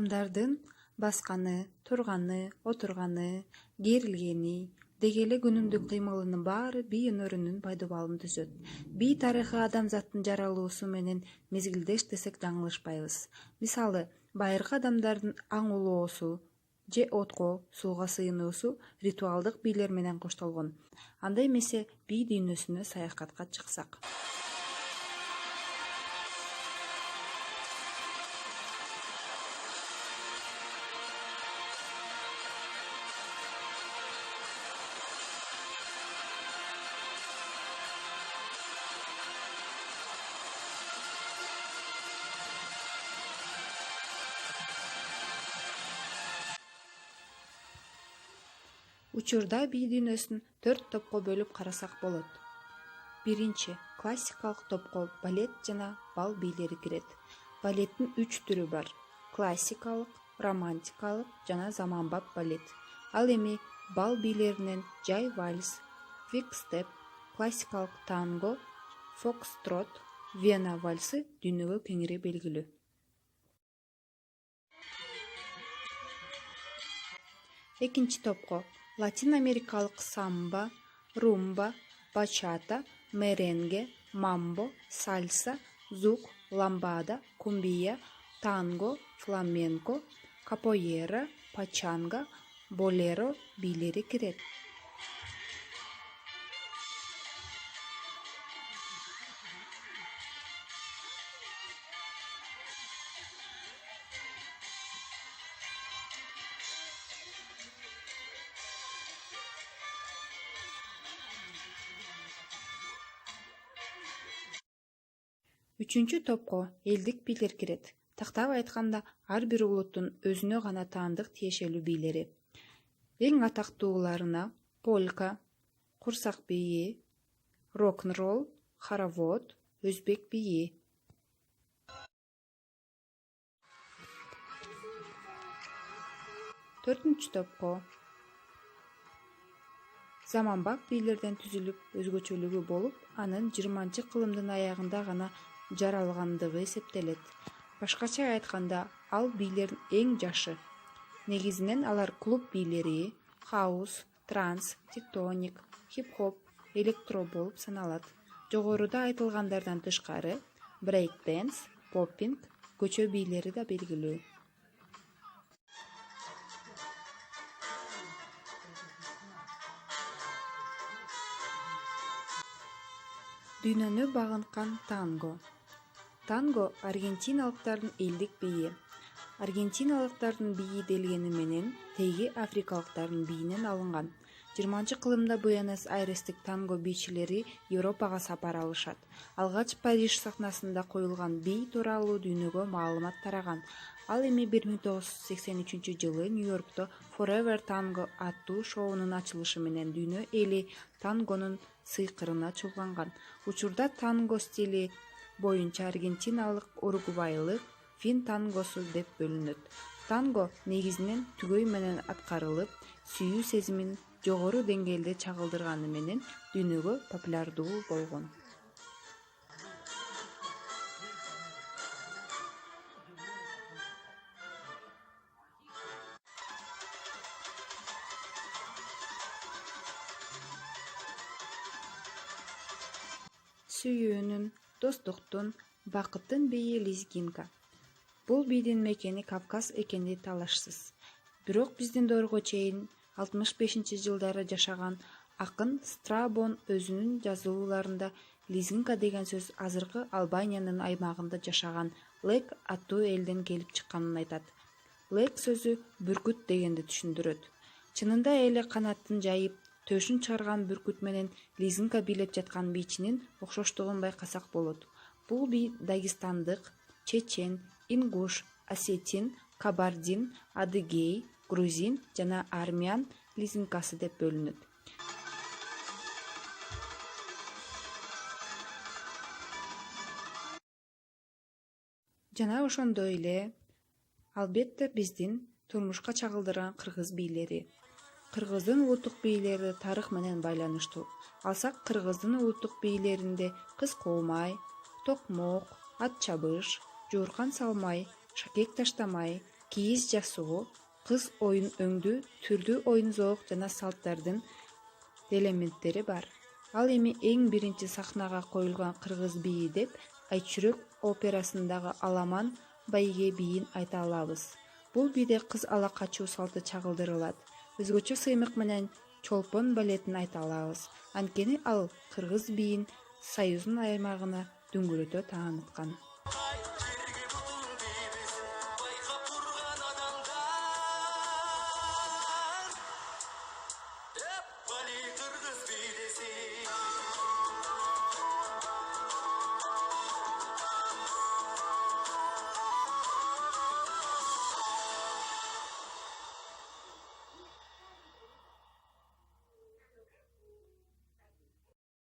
Адамдардын басканы, турганы, отурганы, керилгени, деги эле күнүмдүк кыймылынын баары бий өнөрүнүн пайдубалын түзөт. Бий тарыхы адамзаттын жаралуусу менен мезгилдеш десек жаңылышпайбыз. Мисалы, байыркы адамдардын аң улоосу же отко, сууга сыйынуусу ритуалдык бийлер менен коштолгон. Андай эмесе бий дүйнөсүнө саякатка чыксак. Учурда бий дүйнөсүн 4 топко бөлүп карасак болот. Биринчи, классикалык топко балет жана бал бийлери кирет. Балеттин 3 түрү бар: классикалык, романтикалык жана заманбап балет. Ал эми бал бийлеринен жай вальс, квикстеп, классикалык танго, фокстрот, Вена вальсы дүйнөгө кеңири белгилүү. Экинчи топко латин америкалык самба, румба, бачата, меренге, мамбо, сальса, зук, ламбада, кумбия, танго, фламенко, капоэйра, пачанга, болеро бийлери кирет. Үчүнчү топко элдик бийлер кирет. Тактап айтканда, ар бир улуттун өзүнө гана таандык тиешелүү бийлери. Эң атактууларына полька, курсак бийи, рок-н-ролл, хоровод, өзбек бийи. Төртүнчү топко заманбап бийлерден түзүлүп өзгөчөлүгү болуп, анын 20-кылымдын аягында гана жаралгандыгы эсептелет. Башкача айтканда, ал бийлердин эң жашы. Негизинен алар клуб бийлери, хаус, транс, тектоник, хип-хоп, электро болуп саналат. Жогоруда айтылгандардан тышкары, брейк-дэнс, поппинг, көчө бийлери да белгилүү. Дүйнөнү багынткан танго. Танго аргентиналыктардын элдик бийи. Аргентиналыктардын бийи делгени менен теги африкалыктардын бийинен алынган. 20-кылымда Буэнос-Айрестик танго бийчилери Европага сапар алышат. Алгач Париж сахнасында коюлган бий тууралуу дүйнөгө маалымат тараган. Ал эми 1983-жылы Нью-Йоркто Forever Tango аттуу шоунун ачылышы менен дүйнө эли тангонун сыйкырына чулганган. Учурда танго стили боюнча аргентиналык, уругвайлык, фин тангосу деп бөлүнөт. Танго негизинен түгөй менен аткарылып, сүйүү сезимин жогору деңгээлде чагылдырганы менен дүйнөгө популярдуу болгон. Сүйүүнүн, достуктун, бакыттын бийи лезгинка. Бул бийдин мекени Кавказ экени талашсыз. Бирок биздин доорго чейин 65-жылдары жашаган акын Страбон өзүнүн жазууларында лезгинка деген сөз азыркы Албаниянын аймагында жашаган лек аттуу элден келип чыкканын айтат. Лек сөзү бүркүт дегенди түшүндүрөт. Чынында эле канатын жайып, төшүн чыгарган бүркүт менен лезгинка бийлеп жаткан бийчинин окшоштугун байкасак болот. Бул бий дагестандык, чечен, ингуш, осетин, кабардин, адыгей, грузин жана армян лезгинкасы деп бөлүнөт. Жана ошондой эле, албетте биздин турмушка чагылдырган кыргыз бийлери. Кыргыздын улуттук бийлери тарых менен байланыштуу. Алсак кыргыздын улуттук бийлеринде кыз коомай, токмок, ат чабыш, жууркан салмай, шакек таштамай, кийиз жасоо, кыз оюн өңдүү, түрдүү оюн-зоок жана салттардын элементтери бар. Ал эми эң биринчи сахнага коюлган кыргыз бийи деп Айчүрөк операсындагы Аламан байге бийин айта алабыз. Бул бийде кыз ала качуу салты чагылдырылат. Өзгөчө сыймык менен Чолпон балетин айта алабыз. Анткени ал кыргыз бийин Союздун аймагына дүңгүрөтө тааныткан.